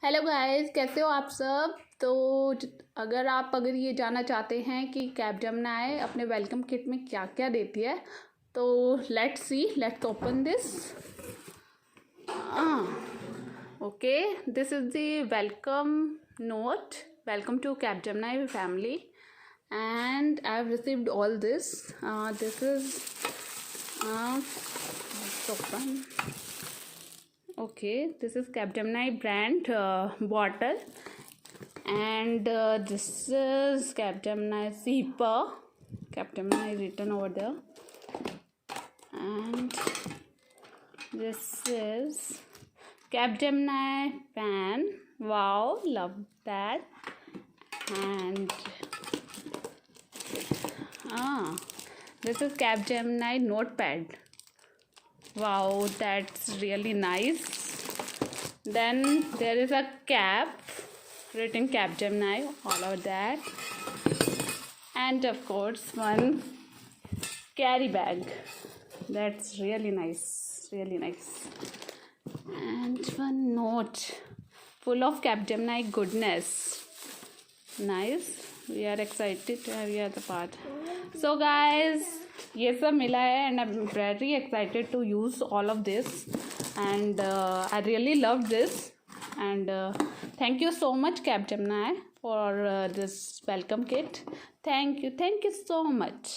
Hello guys, कैसे हो आप सब। तो अगर ये जानना चाहते हैं कि कैपजेमिनी अपने वेलकम किट में क्या क्या देती है, तो let's open this. Okay, this is the welcome note. Welcome to Capgemini family, and I have received all this. This is let's open. Okay, this is Capgemini brand bottle, and this is Capgemini zipper. Capgemini written over there, and this is Capgemini pen. Wow, love that. And this is Capgemini notepad. Wow, that's really nice. Then there is a cap written Capgemini all over that, and of course one carry bag. That's really nice, and one note full of Capgemini goodness. Nice. We are excited to have you the part. So guys, ये सब मिला है, and I'm very excited to use all of this, and I really love this, and thank you so much Capgemini for this welcome kit. Thank you so much.